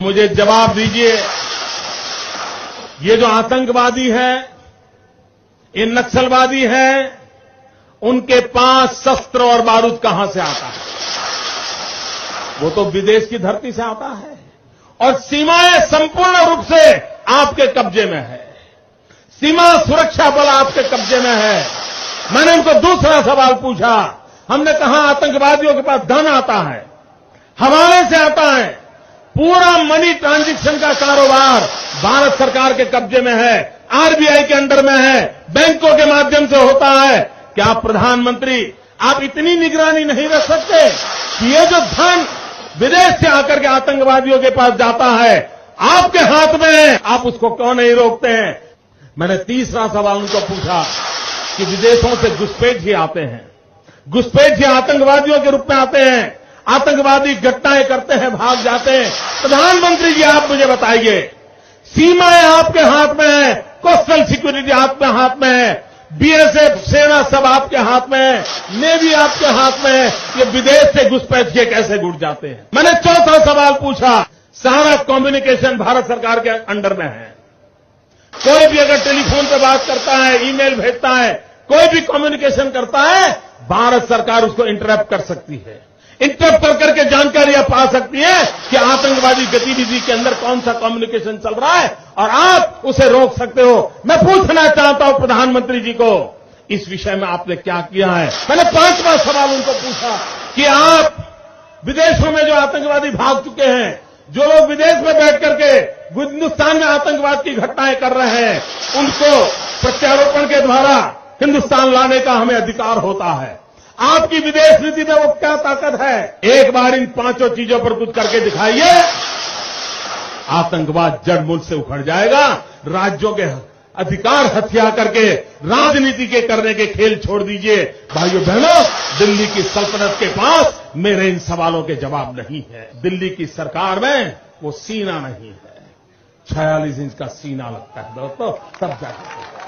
मुझे जवाब दीजिए, ये जो आतंकवादी है, ये नक्सलवादी है, उनके पास शस्त्र और बारूद कहां से आता है? वो तो विदेश की धरती से आता है और सीमाएं संपूर्ण रूप से आपके कब्जे में है। सीमा सुरक्षा बल आपके कब्जे में है। मैंने उनको दूसरा सवाल पूछा। हमने कहा आतंकवादियों के पास धन आता है, हवाले से आता है, पूरा मनी ट्रांजैक्शन का कारोबार भारत सरकार के कब्जे में है, आरबीआई के अंडर में है, बैंकों के माध्यम से होता है। क्या प्रधानमंत्री आप इतनी निगरानी नहीं रख सकते कि ये जो धन विदेश से आकर के आतंकवादियों के पास जाता है आपके हाथ में है, आप उसको क्यों नहीं रोकते हैं? मैंने तीसरा सवाल उनको पूछा कि विदेशों से घुसपैठ ही आते हैं, घुसपैठ ही आतंकवादियों के रूप में आते हैं, आतंकवादी घटनाएं करते हैं, भाग जाते हैं। प्रधानमंत्री जी आप मुझे बताइए, सीमाएं आपके हाथ में है, कोस्टल सिक्योरिटी आपके हाथ में है, बीएसएफ सेना सब आपके हाथ में है, नेवी आपके हाथ में है, ये विदेश से घुसपैठ के कैसे घुट जाते हैं? मैंने चौथा सवाल पूछा, सारा कम्युनिकेशन भारत सरकार के अंडर में है। कोई भी अगर टेलीफोन पे बात करता है, ईमेल भेजता है, कोई भी कम्युनिकेशन करता है, भारत सरकार उसको इंटरप्ट कर सकती है। इंटरप्ट कर करके जानकारियां पा सकती है कि आतंकवादी गतिविधि के अंदर कौन सा कम्युनिकेशन चल रहा है और आप उसे रोक सकते हो। मैं पूछना चाहता हूं प्रधानमंत्री जी को, इस विषय में आपने क्या किया है? मैंने पांचवा सवाल उनको पूछा कि आप विदेशों में जो आतंकवादी भाग चुके हैं, जो लोग विदेश में बैठ करके हिंदुस्तान में आतंकवाद की घटनाएं कर रहे हैं, उनको प्रत्यारोपण के द्वारा हिंदुस्तान लाने का हमें अधिकार होता है। आपकी विदेश नीति में वो क्या ताकत है? एक बार इन पांचों चीजों पर कुछ करके दिखाइए, आतंकवाद जड़ मूल से उखड़ जाएगा। राज्यों के अधिकार हथिया करके राजनीति के करने के खेल छोड़ दीजिए। भाइयों बहनों, दिल्ली की सल्तनत के पास मेरे इन सवालों के जवाब नहीं है। दिल्ली की सरकार में वो सीना नहीं है, 46 इंच का सीना लगता है दोस्तों, तब जाकर